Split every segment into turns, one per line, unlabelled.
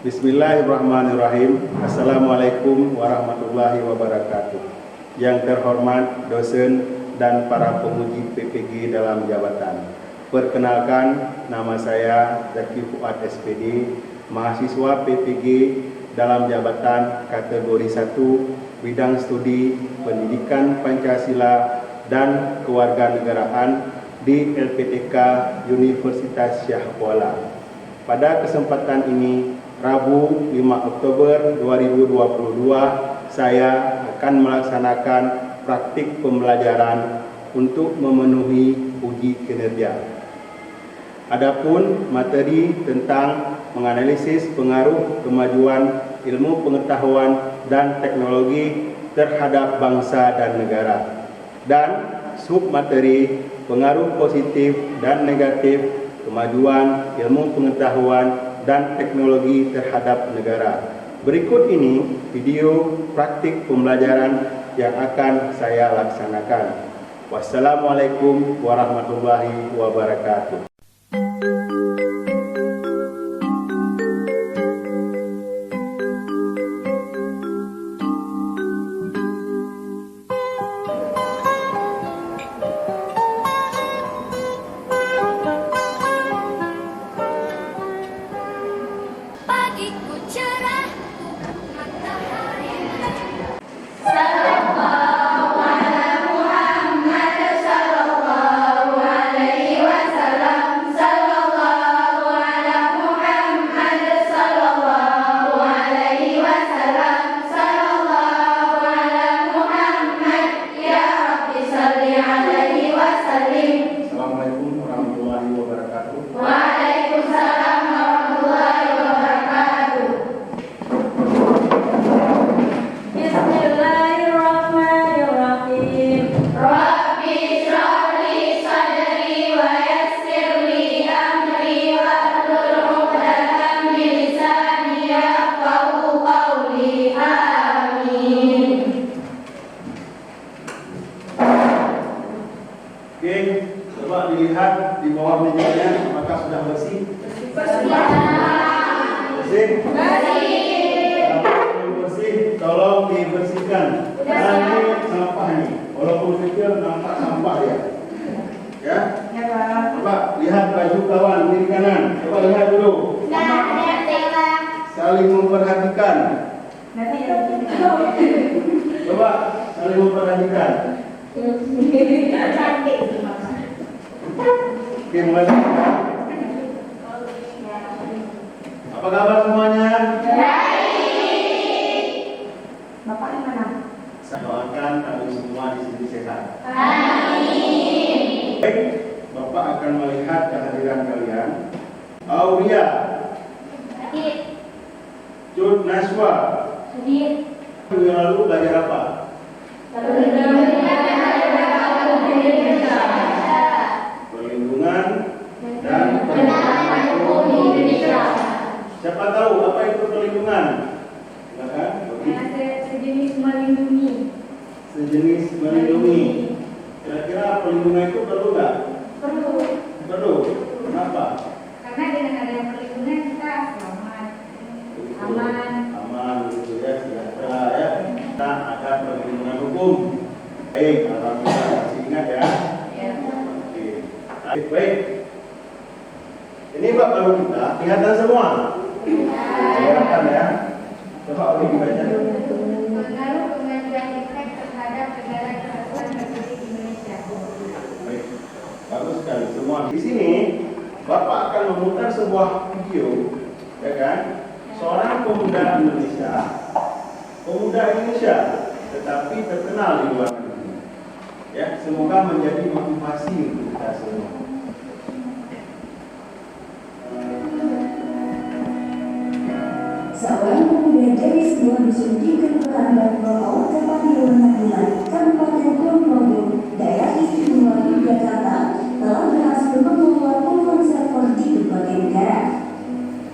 Bismillahirrahmanirrahim. Assalamualaikum warahmatullahi wabarakatuh. Yang terhormat dosen dan para penguji PPG dalam jabatan. Perkenalkan, nama saya Zaki Fuad SPD, mahasiswa PPG dalam jabatan kategori 1, bidang studi Pendidikan Pancasila dan Kewarganegaraan di LPTK Universitas Syah Kuala. Pada kesempatan ini, Rabu 5 Oktober 2022, saya akan melaksanakan praktik pembelajaran untuk memenuhi uji kinerja. Adapun materi tentang menganalisis pengaruh kemajuan ilmu pengetahuan dan teknologi terhadap bangsa dan negara, dan submateri pengaruh positif dan negatif kemajuan ilmu pengetahuan dan teknologi terhadap negara. Berikut ini video praktik pembelajaran yang akan saya laksanakan. Wassalamualaikum warahmatullahi wabarakatuh. Oke, coba dilihat di bawah mejanya, apakah sudah bersih? Bersih. Bersih? Bersih. Kalau belum bersih, tolong dibersihkan. Dan ini sampah nih, walaupun kecil nampak sampah ya. Ya? Ya Pak. Coba lihat baju kawan kiri kanan. Coba lihat dulu. Saling memperhatikan. Coba saling memperhatikan. Oke, mulai. Apa kabar semuanya?
Baik.
Bapak mana? Saya doakan kami semua di sini sehat.
Amin.
Baik, Bapak akan melihat kehadiran kalian. Aulia.
Hadir.
Cut Naswa.
Hadir.
Minggu yang lalu belajar apa? Perlindungan dan penerapan hukum Indonesia. Siapa tahu apa itu perlindungan? Silakan.
Sejenis melindungi.
Sejenis melindungi. Kira-kira perlindungan itu perlu nggak?
Perlu.
Perlu. Kenapa?
Karena dengan adanya perlindungan kita selamat, aman.
Aman gitu ya, sejahtera ya. Kita ada perlindungan hukum. Baik, alhamdulillah masih ingat ya. Oke. Baik. Ini bab baru kita kelihatan semua. Kelihatan ya. Coba boleh dibaca.
Pengaruh kemajuan efek terhadap negara kesatuan Republik Indonesia.
Baik. Bagus sekali semua. Di sini Bapak akan memutar sebuah video, ya kan? Seorang pemuda Indonesia, tetapi terkenal di luar negeri. Ya, semoga menjadi motivasi untuk kita semua.
Seorang pemuda dari sebuah dusun di Kelurahan Batu tepat di Rumah Kabupaten Ponorogo, daerah istimewa Yogyakarta, telah berhasil membawa puluhan server di berbagai negara.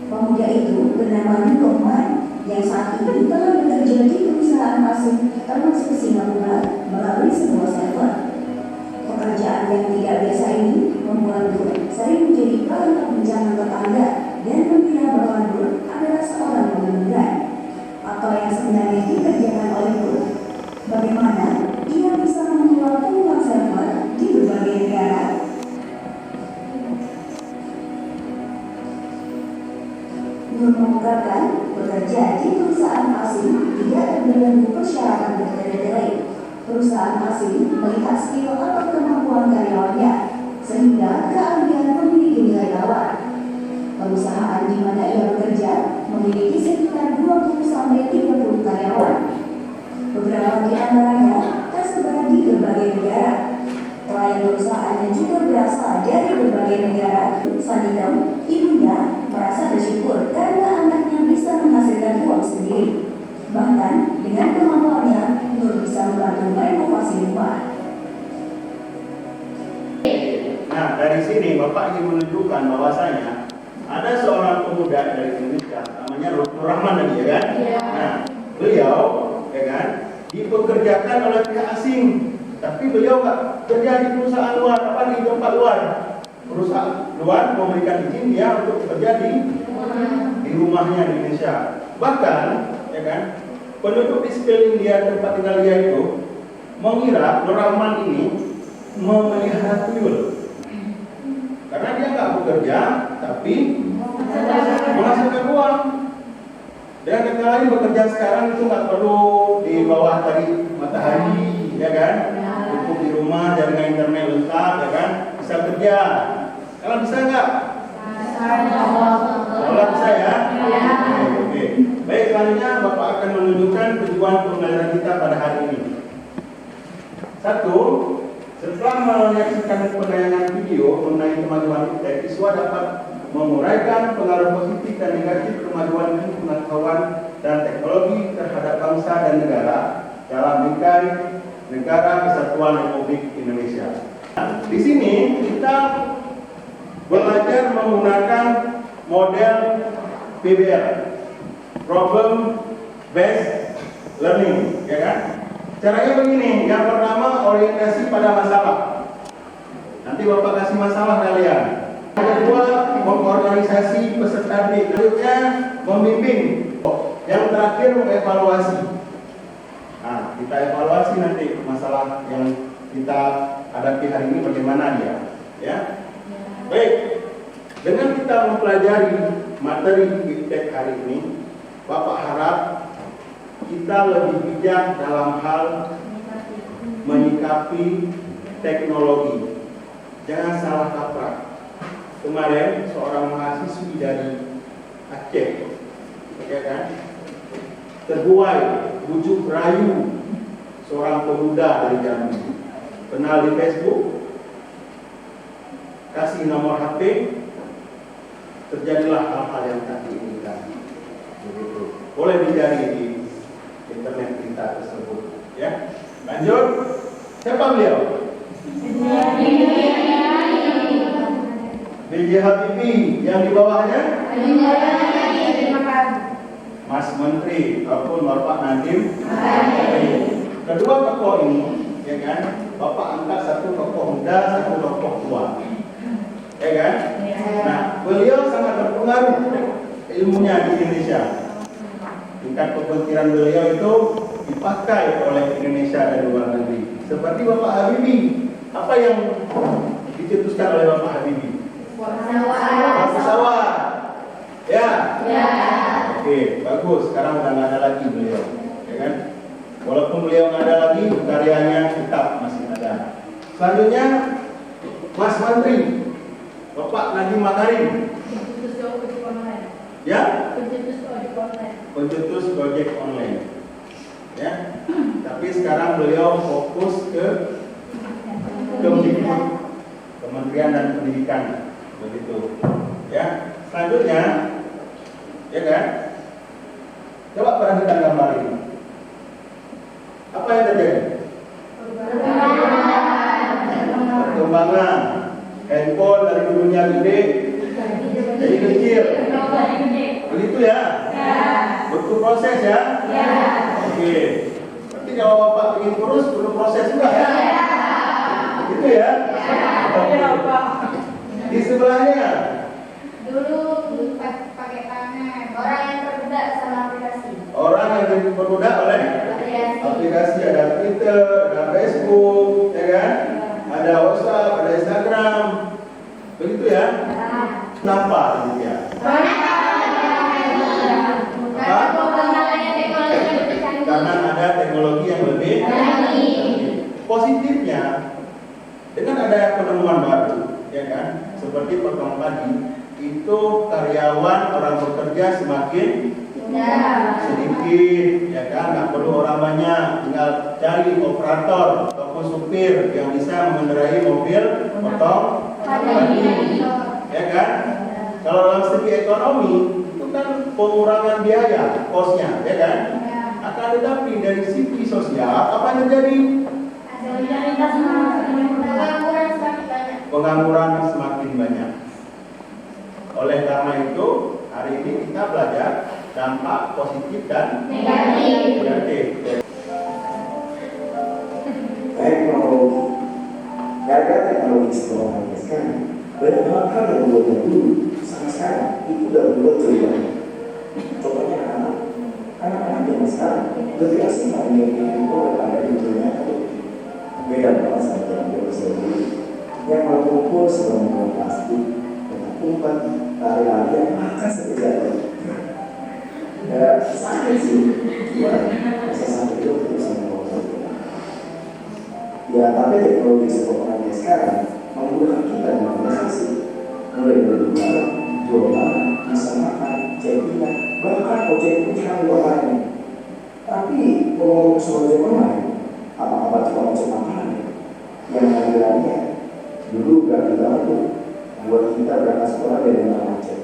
Pemuda itu bernama Nikoman, yang saat ini telah bekerja di perusahaan asing termasuk Singapura melalui sebuah server. Pekerjaan yang tidak biasa ini membuat Nur sering menjadi bahan perbincangan tetangga dan mengira bahwa Nur adalah seorang mengungkapkan bekerja di perusahaan asing tidak terbelenggu persyaratan bertele-tele. Perusahaan asing melihat skill atau kemampuan karyawannya, sehingga keahlian memiliki nilai tawar. Perusahaan di mana ia bekerja memiliki sekitar 20-30 karyawan. Beberapa di antaranya tersebar di berbagai negara. Klien perusahaan yang juga berasal dari berbagai negara, Sanidam, ibunya merasa bersyukur karena anaknya bisa menghasilkan uang sendiri. Bahkan dengan kemampuannya, Nur bisa membantu merenovasi rumah.
Nah, dari sini Bapak ingin menunjukkan bahwasanya ada seorang pemuda dari Indonesia, namanya Nur Rahman tadi, ya kan?
Iya.
Nah, beliau, ya kan, dipekerjakan oleh pihak asing, tapi beliau nggak kerja di perusahaan luar, di tempat luar. Perusahaan luar memberikan izin dia untuk bekerja di rumahnya di Indonesia. Bahkan, ya kan, penduduk di sekeliling dia, tempat tinggal dia itu mengira Nur Rahman ini memelihara tuyul. Karena dia nggak bekerja, tapi menghasilkan uang. Dan kata lain bekerja sekarang itu nggak perlu di bawah dari matahari, ya kan? Cukup di rumah, jaringan internet lengkap, ya kan? Bisa kerja. Kalau bisa nggak? Kalau bisa ya? Oke. Baik, selanjutnya Bapak akan menunjukkan tujuan pembelajaran kita pada hari ini. Satu, setelah menyaksikan penayangan video mengenai kemajuan iptek, siswa dapat menguraikan pengaruh positif dan negatif kemajuan ilmu pengetahuan dan teknologi terhadap bangsa dan negara dalam bingkai Negara Kesatuan Republik Indonesia. Di sini kita belajar menggunakan model PBL, Problem Based Learning, ya kan? Caranya begini, yang pertama orientasi pada masalah. Nanti Bapak kasih masalah kalian. Yang kedua, mengorganisasi peserta didik. Selanjutnya, membimbing. Yang terakhir, mengevaluasi. Nah, kita evaluasi nanti masalah yang kita hadapi hari ini bagaimana dia. Ya. Baik, dengan kita mempelajari materi iptek hari ini, Bapak harap kita lebih bijak dalam hal menyikapi teknologi. Jangan salah kaprah. Kemarin seorang mahasiswi dari Aceh, ya kan, terbuai, bujuk rayu seorang pemuda dari Jambi. Kenal di Facebook, kasih nomor HP, terjadilah hal-hal yang tak diinginkan. Begitu. Boleh dicari di internet kita tersebut, ya. Lanjut, siapa beliau? B.J. Habibie. Yang di bawahnya Mas Menteri ataupun Bapak Nadiem. Kedua tokoh ini, ya kan, Bapak angkat satu tokoh muda, satu tokoh tua, ya kan. Nah, beliau sangat berpengaruh ilmunya di Indonesia. Tingkat kepentingan beliau itu dipakai oleh Indonesia dan luar negeri. Seperti Bapak Habibie, apa yang dicetuskan oleh Bapak Habibie? Pesawat. Ya. Oke, bagus. Sekarang udah nggak ada lagi beliau, ya kan? Walaupun beliau nggak ada lagi, karyanya tetap masih ada. Selanjutnya, Mas Menteri, Bapak Nadiem Makarim. Ya? Pencetus Gojek online. Ya. Tapi sekarang beliau fokus ke Kemdikbud, Kementerian dan Pendidikan, begitu. Ya. Selanjutnya, ya kan? Coba perhatikan gambar ini. Apa yang terjadi? Perkembangan handphone dari dulunya gede jadi kecil. Begitu ya? Butuh proses ya? Oke. Berarti kalau Bapak ingin kurus, perlu proses juga ya? Gitu ya? Di sebelahnya
Dulu pakai tangan. Orang yang terbudak sama aplikasi.
orang yang dipermudah oleh aplikasi, ada Twitter, ada Facebook, ya kan? Ada WhatsApp, ada Instagram. Begitu ya? Kenapa demikian? positifnya, dengan ada penemuan baru, ya kan? Seperti pertama tadi, itu karyawan orang bekerja semakin sedikit, ya kan? Nggak perlu orang banyak, tinggal cari operator ataupun supir yang bisa mengendarai mobil potong padi, ya kan? Kalau dalam segi ekonomi itu kan pengurangan biaya, kosnya, ya kan? Akan tetapi dari segi sosial apa yang terjadi? Pengangguran semakin banyak. Oleh karena itu, hari ini kita belajar dampak positif dan negatif.
Teknologi. Gara-gara teknologi sekarang banyak banget hal yang buatnya dulu sama sekarang itu udah berubah jauh. Contohnya anak-anak zaman sekarang lebih asing main game itu daripada dunia itu. Beda banget sama yang dulu yang mengumpul sebelum plastik dengan umpan lari-lari makan sekejap. Ya sakit sih, bisa sampai itu bisa ngomong. Ya tapi teknologi seperti sekarang memudahkan kita dalam transaksi, mulai dari jual barang, bisa makan, chattingan, bahkan ojek pun sekarang online. Tapi ngomong soal ojek online, apa-apa cuma ojek makanan yang harganya dulu gak kita tuh buat kita berangkat sekolah dari mana ojek,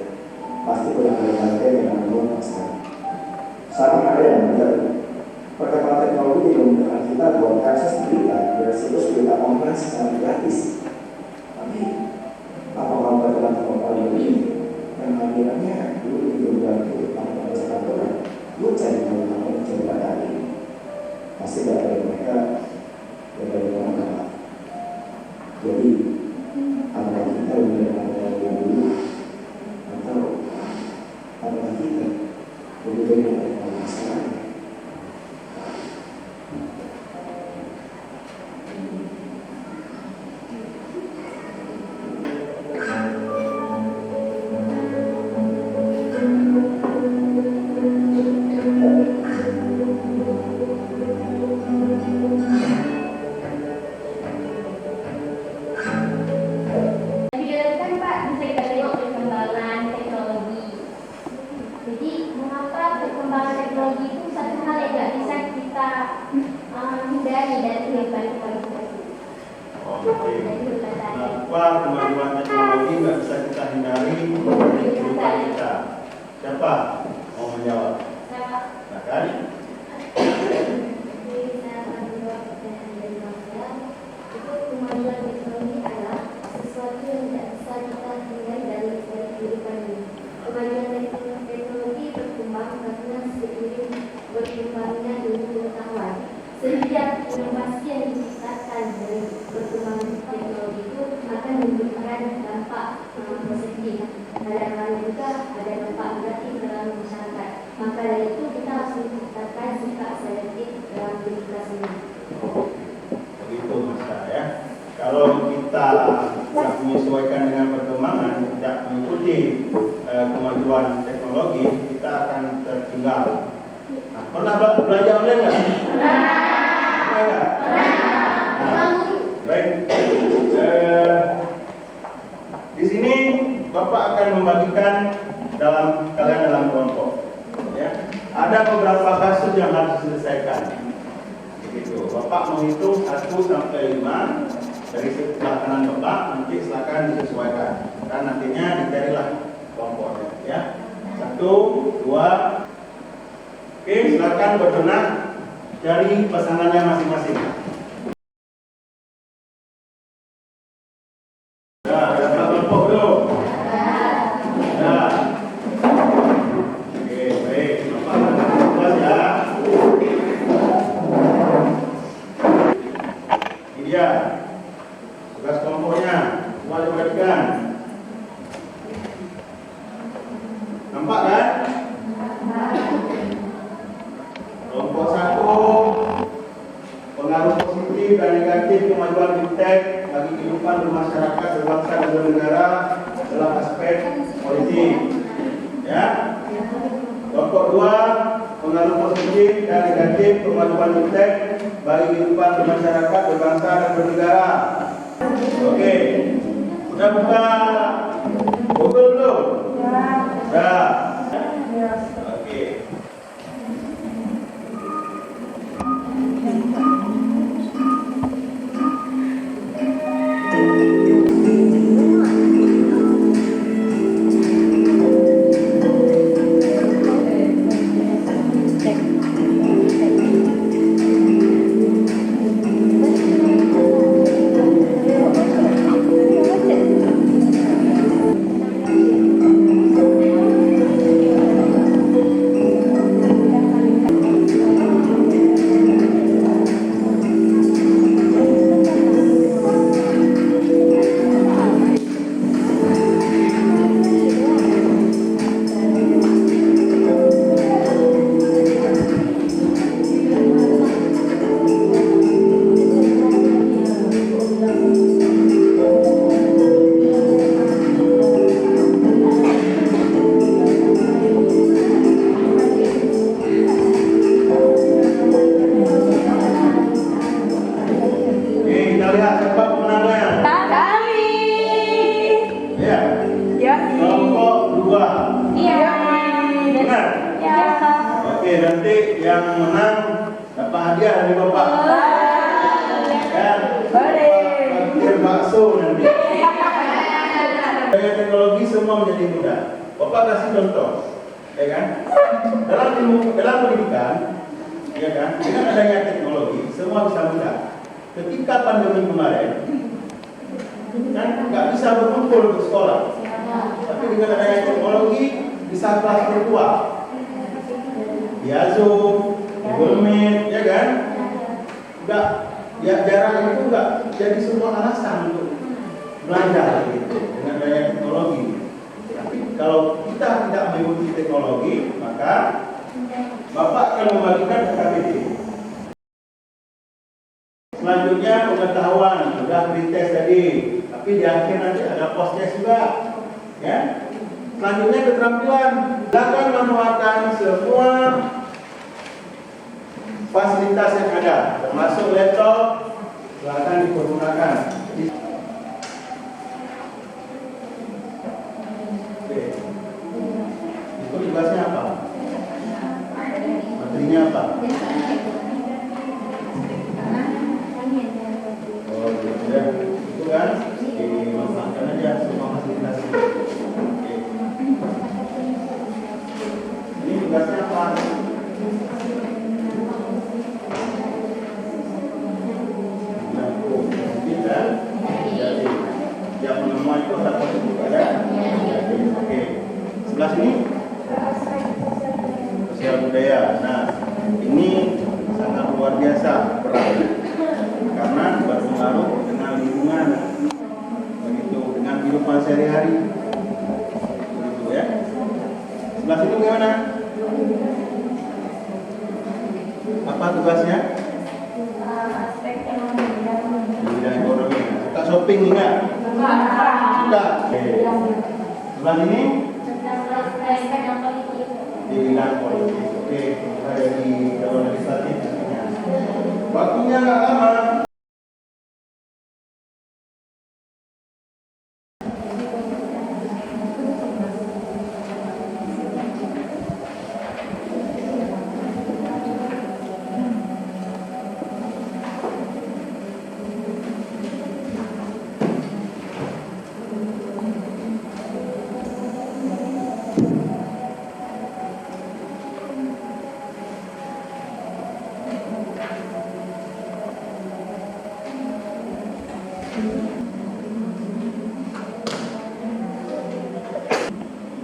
pasti punya harga yang menurun sekarang. Sama ada yang benar. Perkembangan teknologi yang memudahkan kita buat akses berita dari situs berita online secara gratis. Tapi apakah perkembangan teknologi ini yang akhirnya dulu diganti tanpa ada peraturan, lu cari tahu coba tadi pasti dari mereka dari mana. Jadi apakah kita lebih dari dulu atau apakah kita lebih dari sekarang?
Kenapa kemajuan teknologi nggak bisa kita hindari dari kehidupan kita? Siapa mau menjawab? Nah kan?
Kemajuan teknologi adalah sesuatu yang tidak bisa kita hindari dari kehidupan ini. Kemajuan teknologi berkembang karena seiring berkembangnya ilmu pengetahuan. Setiap inovasi yang diciptakan dari perkembangan teknologi itu akan memberikan dampak positif. Kadang-kadang juga ada dampak negatif dalam masyarakat. Maka dari itu kita harus menciptakan sikap selektif dalam diri kita sendiri.
Begitu Mas ya. Kalau kita tidak menyesuaikan dengan perkembangan, tidak mengikuti kemajuan teknologi, kita akan tertinggal. Nah, pernah belajar online nggak? Pernah. Baik. Di sini Bapak akan membagikan kalian dalam kelompok. Ya. Ada beberapa kasus yang harus diselesaikan. Begitu. Bapak menghitung 1 sampai 5 dari sebelah kanan Bapak, nanti silakan disesuaikan. Dan nantinya dicarilah kelompoknya. Ya. 1, 2. Oke, silakan berbenah dari pasangannya masing-masing. Nah, ada kelompok dulu. Nah. Oke, baik. Bapak akan ya. Ini dia. Tugas kelompoknya. Semua diperhatikan. Nampak kan? Kelompok 1, pengaruh positif dan negatif kemajuan fintech bagi kehidupan bermasyarakat, berbangsa dan bernegara dalam aspek politik. Ya. Kelompok 2, pengaruh positif dan negatif kemajuan fintech bagi kehidupan bermasyarakat, berbangsa dan bernegara. Oke, udah buka Google belum? Sudah. Oke. Oke, nanti yang menang dapat hadiah dari Bapak. Ya, boleh. Bakso nanti. Daya teknologi semua menjadi mudah. Bapak kasih contoh, ya kan? Dalam pendidikan, ya kan? Dengan adanya teknologi, semua bisa mudah. Ketika pandemi kemarin, kan nggak bisa berkumpul ke sekolah. Tapi dengan adanya teknologi bisa kelas virtual. Ya Zoom, Google Meet, ya kan? Enggak, ya jarak itu enggak jadi semua alasan untuk belajar gitu dengan adanya teknologi. Tapi kalau kita tidak mengikuti teknologi, maka Bapak akan membagikan KBT. Selanjutnya pengetahuan sudah dites tadi, tapi di akhir nanti ada post test juga, ya. Selanjutnya keterampilan, silakan memanfaatkan semua fasilitas yang ada, termasuk laptop, silakan dipergunakan. Oke. Itu tugasnya apa? Materinya apa? Oh, gitu ya. Itu kan dimanfaatkan aja semua fasilitas. Ini tugasnya apa? Jadi, yang menemukan itu dapat juga ya. Oke. Sebelah sini sosial budaya. Nah, ini sangat luar biasa perannya karena berpengaruh dengan lingkungan, begitu dengan kehidupan sehari-hari. Begitu ya. Sebelah sini bagaimana? Apa tugasnya? Bidang ekonomi. Suka shopping enggak? Suka. Sebelah ini? Di bidang politik. Oke, ada di Dewan Legislatif. Waktunya nggak lama.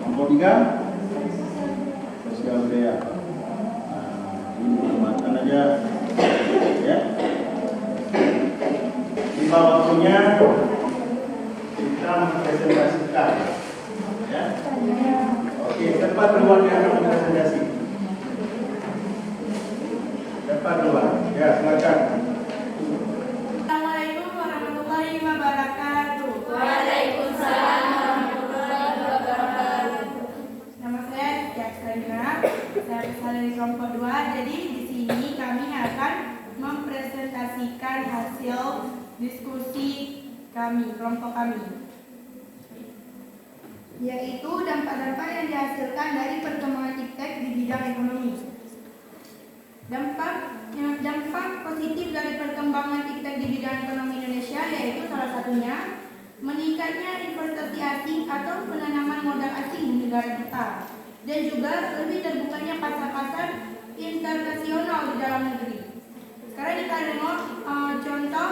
Nomor 3 sosial budaya. Ini dimakan aja ya. Tiba waktunya kita presentasikan ya. Oke, tempat duluan yang akan presentasi. Tempat duluan. Ya, silakan.
Assalamualaikum warahmatullahi wabarakatuh.
Waalaikumsalam warahmatullahi wabarakatuh.
Nama saya Jack Karina. Saya berasal dari kelompok 2. Jadi di sini kami akan mempresentasikan hasil diskusi kami, kelompok kami, yaitu dampak-dampak yang dihasilkan dari perkembangan iptek di bidang ekonomi. Dampak positif dari perkembangan iptek di bidang ekonomi Indonesia yaitu salah satunya meningkatnya investasi asing atau penanaman modal asing di negara kita, dan juga lebih terbukanya pasar-pasar internasional di dalam negeri. Sekarang kita tengok contoh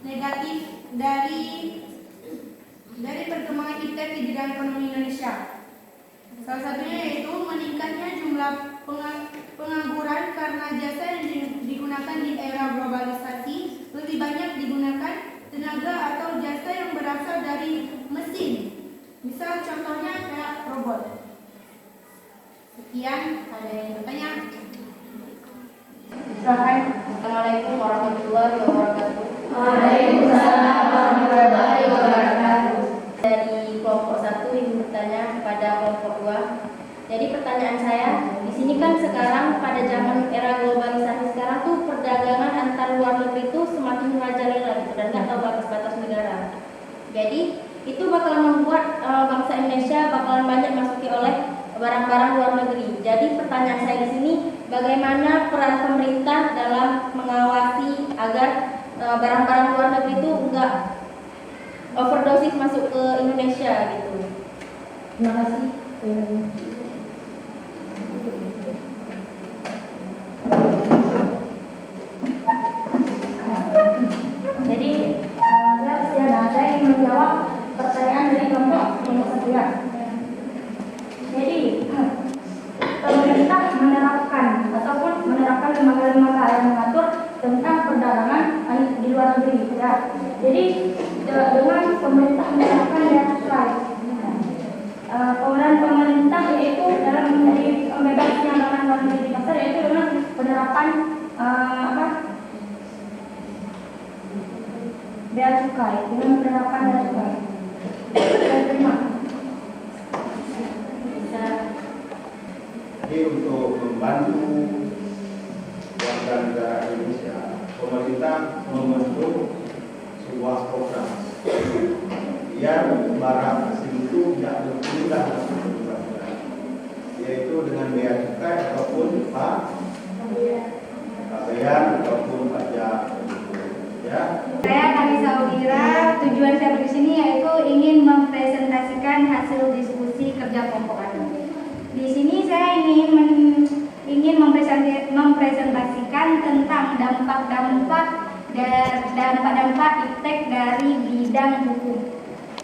negatif dari perkembangan iptek di bidang ekonomi Indonesia. Salah satunya yaitu meningkatnya jumlah pengangguran karena jasa yang digunakan di era globalisasi lebih banyak digunakan tenaga atau jasa yang berasal dari mesin. Misal contohnya kayak robot. Sekian, ada yang bertanya?
Assalamualaikum warahmatullahi wabarakatuh.
Waalaikumsalam warahmatullahi wabarakatuh.
Dari kelompok 1 ingin bertanya kepada kelompok 2. Jadi pertanyaan saya, di sini kan sekarang pada zaman era globalisasi sekarang tuh perdagangan antar luar negeri itu semakin merajalela gitu, dan nggak tahu batas-batas negara. Jadi itu bakalan membuat bangsa Indonesia bakalan banyak masuki oleh barang-barang luar negeri. Jadi pertanyaan saya di sini, bagaimana peran pemerintah dalam mengawasi agar barang-barang luar negeri itu enggak overdosis masuk ke Indonesia gitu. Terima kasih.
Jadi saya ingin menjawab pertanyaan dari kelompok nomor 1. Jadi pemerintah menerapkan lembaga-lembaga yang mengatur tentang perdagangan di luar negeri. Ya. Jadi dengan pemerintah menerapkan bea cukai, pemeran pemerintah yaitu dalam menjadi pembebas yang akan luar negeri di pasar yaitu dengan penerapan bea cukai, dengan penerapan bea cukai. Terima.
Jadi untuk membantu warga negara Indonesia, pemerintah membentuk sebuah program biar barang asing itu tidak berpindah masuk ke negara, yaitu dengan bea cukai ataupun pabean ataupun pajak. Ya.
Saya Kamisa Audira, tujuan saya di sini yaitu ingin mempresentasikan hasil diskusi kerja kelompok kami. Di sini saya ingin mempresentasikan tentang dampak-dampak iptek dari bidang hukum.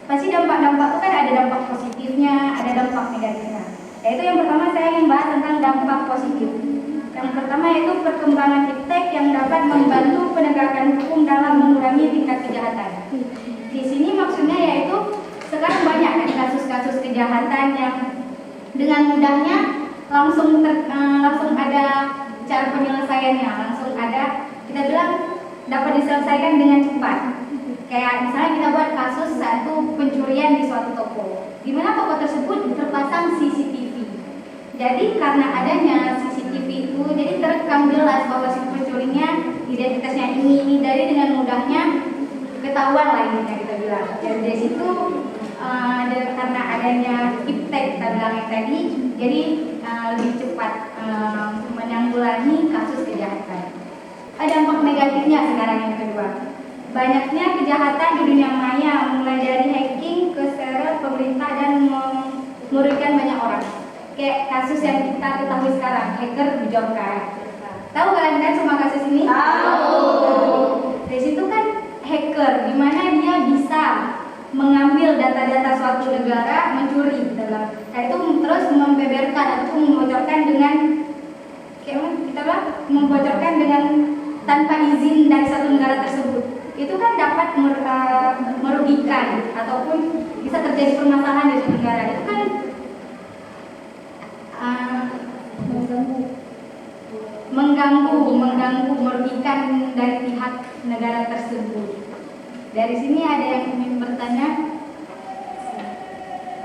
Pasti dampak-dampak itu kan ada dampak positifnya, ada dampak negatifnya. Yaitu yang pertama saya ingin bahas tentang dampak positif. Yang pertama yaitu perkembangan iptek yang dapat membantu penegakan hukum dalam mengurangi tingkat kejahatan. Di sini maksudnya yaitu sekarang banyak kan kasus-kasus kejahatan yang dengan mudahnya langsung ada cara penyelesaiannya, langsung ada, kita bilang dapat diselesaikan dengan cepat. Kayak misalnya kita buat kasus satu pencurian di suatu toko, di mana toko tersebut terpasang CCTV. Jadi karena adanya CCTV itu, jadi terekam jelas bahwa si pencurinya identitasnya ini, dari dengan mudahnya ketahuan lah ini kita bilang. Dan dari situ karena adanya iptek kita bilang yang tadi, jadi lebih cepat menanggulangi kasus kejahatan. Ada dampak negatifnya sekarang yang kedua. Banyaknya kejahatan di dunia maya, mulai dari hacking ke server pemerintah dan merugikan banyak orang. Kayak kasus yang kita ketahui sekarang, hacker Bjorka. Tahu kalian kan semua kasus ini? Tahu. Dari situ kan hacker, di mana dia bisa mengambil data-data suatu negara, mencuri dalam, itu terus membeberkan atau membocorkan dengan membocorkan dengan tanpa izin dari satu negara tersebut. Itu kan dapat merugikan ataupun bisa terjadi permasalahan di suatu negara. Itu kan mengganggu, merugikan dari pihak negara tersebut. Dari sini ada yang ingin bertanya?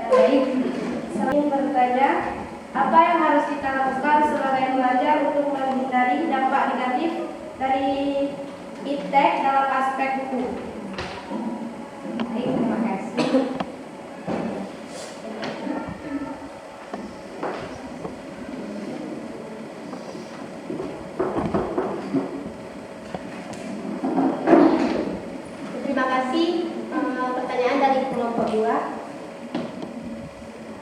Baik, saya ingin bertanya, apa yang harus kita lakukan sebagai pelajar untuk menghindari dampak negatif dari iptek dalam aspek hukum. Baik, terima kasih.
Terima kasih. Pertanyaan dari kelompok 2.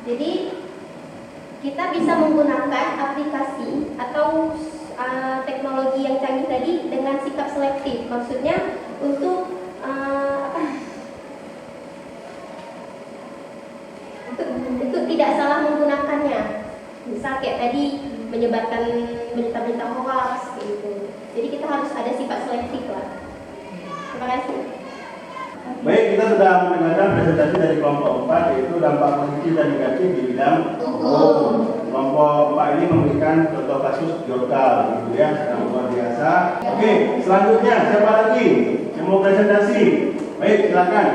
Jadi kita bisa menggunakan aplikasi atau teknologi yang canggih tadi dengan sikap selektif. Maksudnya untuk untuk tidak salah menggunakannya. Misal kayak tadi menyebarkan berita-berita hoax gitu. Jadi kita harus ada sifat selektif lah. Terima kasih.
Baik, kita sudah mendengarkan presentasi dari kelompok 4, yaitu dampak positif dan negatif di bidang hukum. Kelompok 4 ini memberikan contoh kasus Jorkal, gitu ya, sangat luar biasa. Oke, selanjutnya siapa lagi yang mau presentasi? Baik, silakan.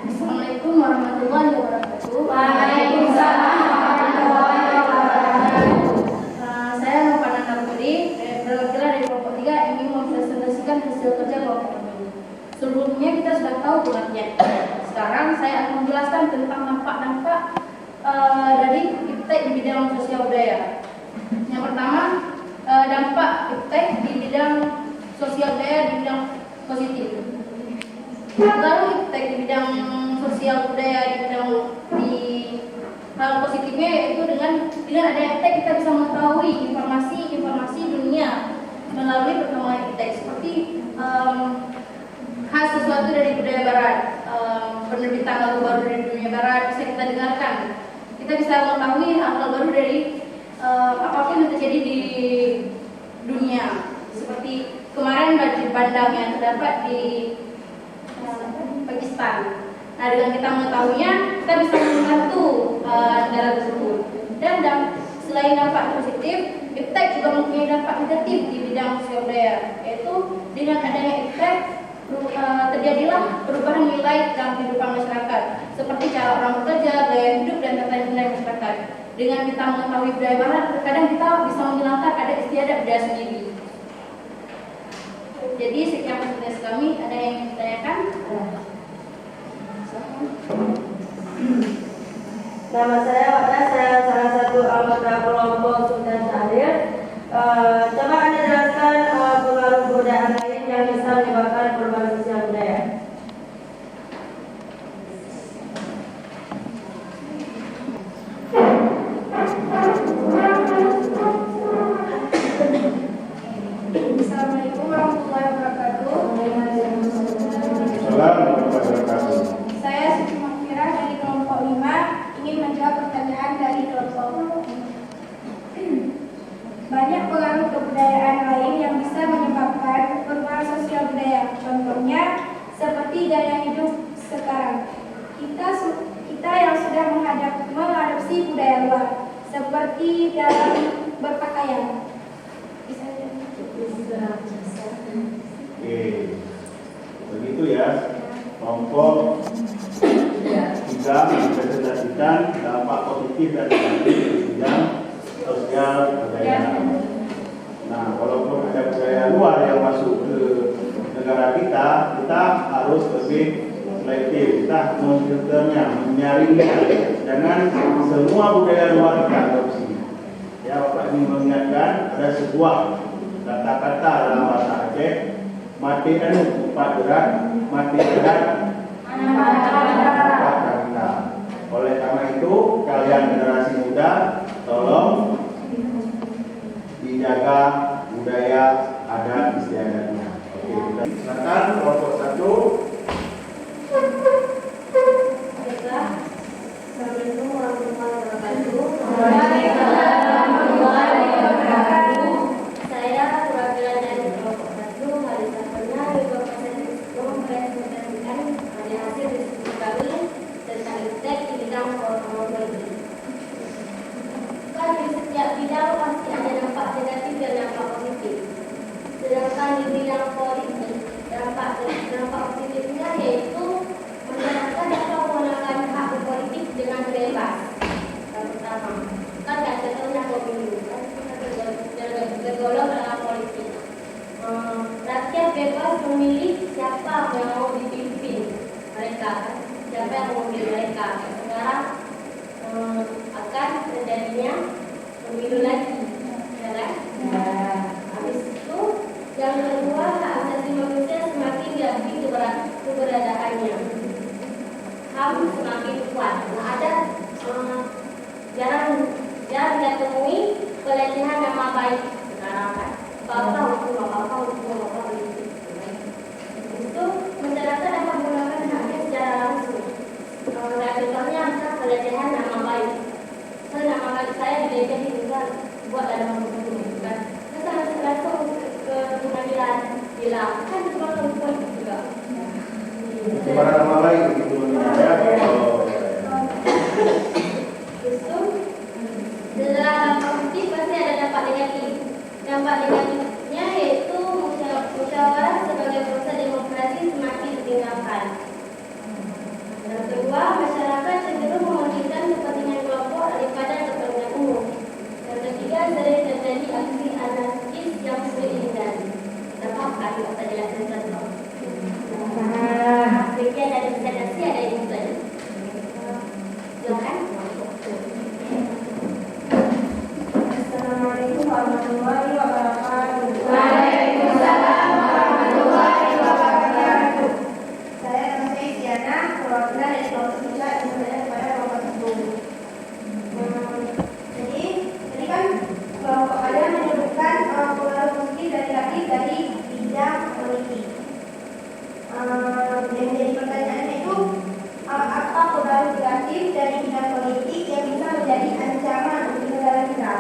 Assalamualaikum warahmatullahi wabarakatuh.
Waalaikumsalam warahmatullahi wabarakatuh.
Saya Novananda Putri, perwakilan dari kelompok 3 ingin mempresentasikan hasil kerja kelompok kami. Sebelumnya kita sudah tahu pengertian. Sekarang saya akan menjelaskan tentang dampak-dampak dari iptek di bidang sosial budaya. Yang pertama, dampak iptek di bidang sosial budaya di bidang positif. Lalu iptek di bidang sosial budaya di hal positifnya yaitu dengan ada iptek kita bisa mengetahui informasi dunia melalui perkembangan iptek seperti khas sesuatu dari budaya barat, penerbitan lagu baru dari dunia barat bisa kita dengarkan. Kita bisa mengetahui hal-hal baru dari apapun yang terjadi di dunia. Seperti kemarin banjir bandang yang terdapat di Pakistan. Nah, dengan kita mengetahuinya, kita bisa membantu negara tersebut. Dan selain dampak positif, iptek juga mempunyai dampak negatif di bidang sosial budaya, yaitu dengan adanya iptek terjadilah perubahan nilai dalam kehidupan masyarakat, seperti cara orang bekerja, gaya hidup, dan tata nilai masyarakat. Dengan kita mengetahui budaya barat, terkadang kita bisa menghilangkan adat istiadat budaya sendiri. Jadi sekian presentasi kami. Ada yang ingin ditanyakan?
Nama saya Wada, saya salah satu anggota kelompok Sultan Syahrir. Coba Anda jelaskan pengaruh kebudayaan lain yang bisa menyebabkan perubahan sosial budaya.
Assalamualaikum warahmatullahi wabarakatuh.
Assalamualaikum warahmatullahi wabarakatuh.
Saya Siti Mafira dari kelompok 5 ingin menjawab pertanyaan dari kelompok 5. Banyak pengaruh kebudayaan lain yang bisa menyebabkan perubahan sosial budaya. Contohnya seperti gaya hidup sekarang. Kita yang sudah mengadopsi budaya luar, seperti dalam berpakaian.
Oke, begitu ya. Kelompok 3 mempresentasikan dampak positif dan negatif di bidang sosial budaya. Nah, walaupun ada budaya luar yang masuk ke negara kita harus lebih selektif. Kita memfilternya, menyaringnya. Jangan semua budaya luar kita adopsi. Ya, Bapak ingin mengingatkan ada sebuah kata-kata dalam bahasa Aceh, mati anu empat berat, mati berat kita. Oleh karena itu, kalian generasi muda, tolong dijaga budaya adat istiadatnya. Oke, silakan kelompok 1.
Assalamualaikum warahmatullahi wabarakatuh. Saya perwakilan dari kelompok 1 Marisa Purna juga mempresentasikan hasil diskusi kami tentang iptek di bidang politik. Kan di setiap bidang pasti ada dampak negatif dan dampak positif. Sedangkan di bidang politik, dampak positifnya yaitu masyarakat dapat menggunakan hak politik dengan bebas. Yang pertama. memilih siapa yang mau dipimpin mereka, siapa yang mau memilih mereka. Sekarang akan terjadinya pemilu lagi, ya kan? Habis itu yang kedua, hak asasi manusia semakin diakui keberadaannya, HAM semakin kuat. Nah, ada jarang kita temui pelecehan nama baik sekarang kan, apa begitu. Itu masyarakat akan menggunakan haknya secara langsung. Contohnya pelecehan nama baik. Nama baik saya dilecehkan juga buat dalam hukum kan. Saya langsung ke pengadilan bilang kan cuma perempuan juga.
Gimana nama baik itu ya?
Justru setelah dampak positif pasti ada dampak negatif. Dampak negatifnya yaitu musyawarah sebagai proses demokrasi semakin ditinggalkan. Yang kedua, masyarakat cenderung mementingkan kepentingan kelompok daripada kepentingan umum. Yang ketiga, sering terjadi aksi anarkis yang sulit dihindari. Kita pahamkan kalau saya jelaskan contoh. Sekian dari presentasi, ada yang ingin tanya? Silakan.
Assalamualaikum warahmatullahi wabarakatuh.
Waalaikumsalam warahmatullahi wabarakatuh.
Saya nama saya Diana, perwakilan dari kelompok sosial yang berada pada kelompok tersebut. Jadi, tadi kan kelompok kalian menyebutkan pengaruh positif dan negatif dari bidang politik. Yang menjadi pertanyaan itu apa pengaruh negatif dari bidang politik yang bisa menjadi ancaman untuk negara kita?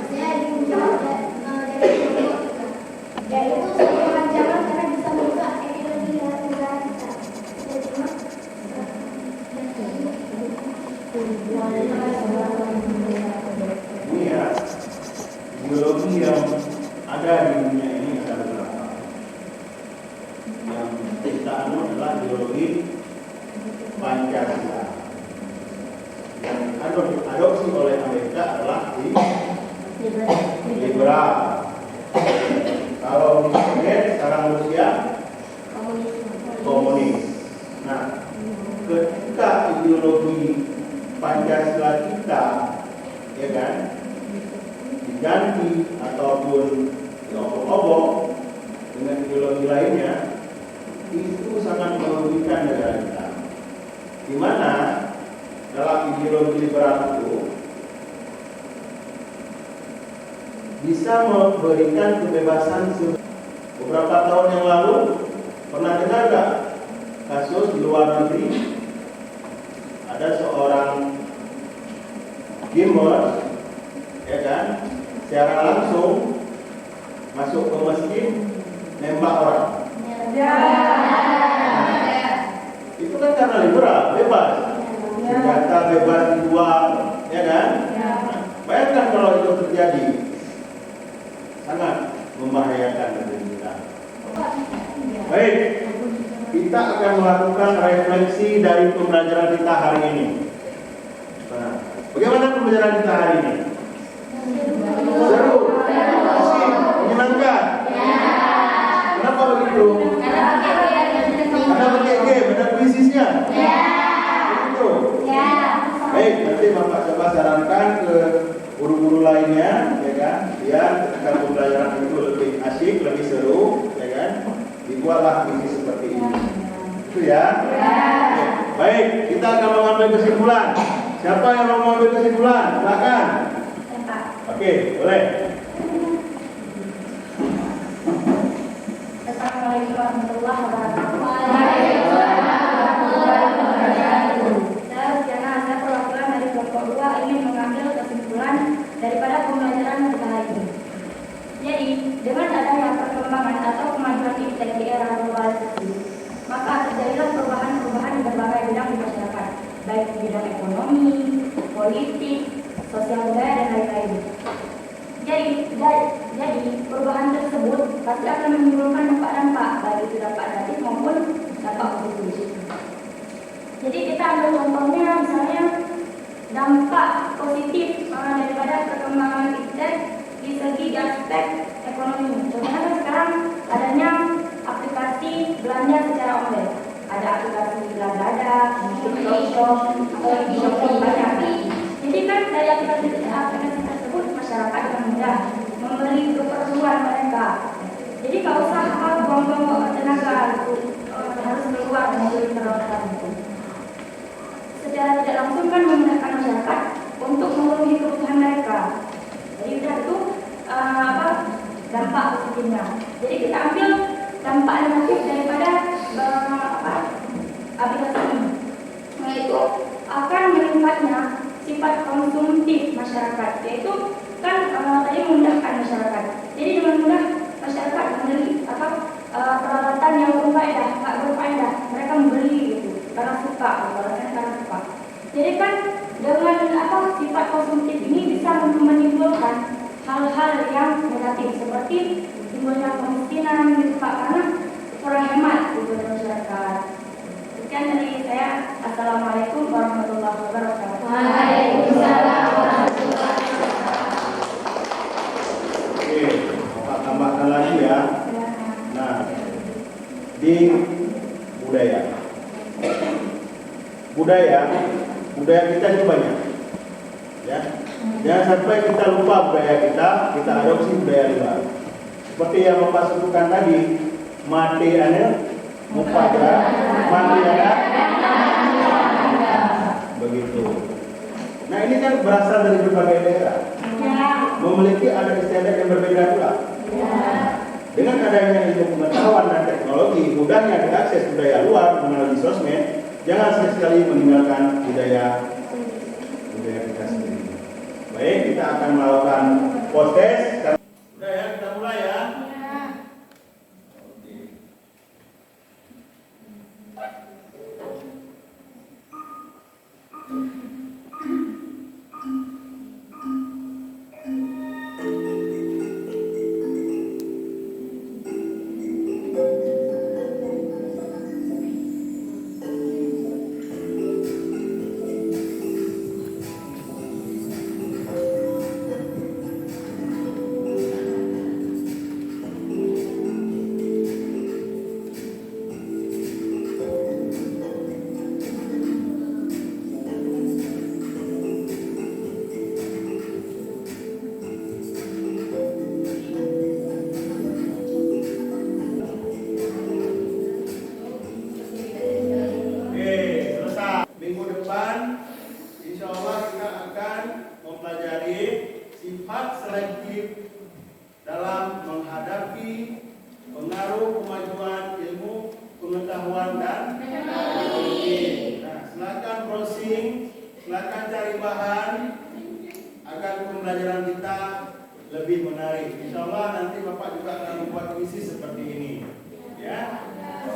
Saya ingin menjawab dari kelompok kita. Yaitu sebuah ancaman karena bisa merusak ekonomi negara kita.
Ini ya, ideologi yang ada di dunia ini ada beberapa. Yang kita anut adalah ideologi Pancasila. Yang adopsi oleh Amerika adalah liberal. Kalau di Soviet, sekarang Rusia komunis. Nah, ketika ideologi Pancasila kita, ya kan, diganti ataupun diobok-obok dengan ideologi lainnya, itu sangat merugikan negara kita. Di mana dalam ideologi liberal itu bisa memberikan kebebasan. Beberapa tahun yang lalu pernah dengar nggak kasus di luar negeri ada seorang gamer, ya kan, secara langsung masuk ke masjid nembak orang. Itu kan karena liberal, bebas, senjata bebas dijual, ya kan. Bayangkan kalau itu terjadi, sangat membahayakan negeri kita. Baik, kita akan melakukan refleksi dari pembelajaran kita hari ini. Nah, bagaimana pembelajaran kita hari ini? Seru, asik, menyenangkan. Kenapa begitu? Karena pakai game, ada kuisisnya. Begitu. Baik, nanti Bapak coba sarankan ke guru-guru lainnya, ya kan, biar ketika pembelajaran itu lebih asik, lebih seru, ya kan, dibuatlah kuis seperti ini. Itu ya. Oke. Baik, kita akan mengambil kesimpulan. Siapa yang mau mengambil kesimpulan? Silakan. Oke, boleh.
Assalamualaikum warahmatullahi wabarakatuh. Saya Diana, saya perwakilan dari kelompok 2 ingin mengambil kesimpulan daripada pembelajaran kita hari ini. Jadi, dengan adanya perkembangan atau kemajuan digital di era globalisasi, maka terjadilah perubahan-perubahan di berbagai bidang di masyarakat, baik di bidang ekonomi, politik, sosial budaya, dan lain-lain. Jadi perubahan tersebut pasti akan menimbulkan dampak-dampak, baik itu dampak negatif maupun dampak positif. Jadi kita ambil contohnya, misalnya dampak positif daripada perkembangan ini. Contohnya kan sekarang adanya aplikasi belanja secara online. Ada aplikasi Lazada, Shop, atau Shopee banyak. Jadi kan dari aplikasi tersebut masyarakat dengan mudah membeli keperluan mereka. Jadi nggak usah buang-buang tenaga harus keluar membeli peralatan itu. Secara tidak langsung kan memudahkan masyarakat untuk memenuhi kebutuhan mereka. Jadi itu dampak positifnya. Jadi kita ambil dampak negatif daripada aplikasi ini, yaitu akan meningkatnya sifat konsumtif masyarakat, yaitu kan tadi memudahkan masyarakat. Jadi dengan mudah masyarakat membeli peralatan yang berfaedah, nggak berfaedah, mereka membeli gitu karena suka, karena suka. Jadi kan dengan sifat konsumtif ini bisa menimbulkan hal-hal yang negatif seperti timbulnya kemiskinan gitu Pak, karena kurang hemat gitu masyarakat. Sekian dari saya. Assalamualaikum warahmatullahi wabarakatuh.
Waalaikumsalam warahmatullahi wabarakatuh.
Oke, Bapak tambahkan lagi ya. Nah, di budaya kita itu banyak, ya. Jangan sampai kita lupa budaya kita adopsi budaya luar. Seperti yang Bapak sebutkan tadi, mati ane mupada, mati ada begitu. Nah ini kan berasal dari berbagai daerah, memiliki adat istiadat yang berbeda pula. Dengan adanya ilmu pengetahuan dan teknologi, mudahnya diakses budaya luar melalui sosmed. Jangan sekali-sekali meninggalkan budaya kita sendiri. Baik, kita akan melakukan podcast. Udah ya, kita mulai ya. Selektif dalam menghadapi pengaruh kemajuan ilmu pengetahuan dan teknologi. Nah, silakan browsing, silakan cari bahan agar pembelajaran kita lebih menarik. Insya Allah nanti Bapak juga akan membuat misi seperti ini, ya.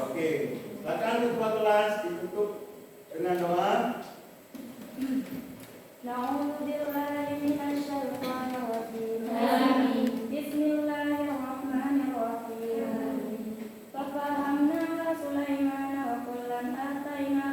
Oke, silakan ketua kelas ditutup dengan doa.
Bismillahirrahmanirrahim. Fafahamna Sulaiman wa kullan atayna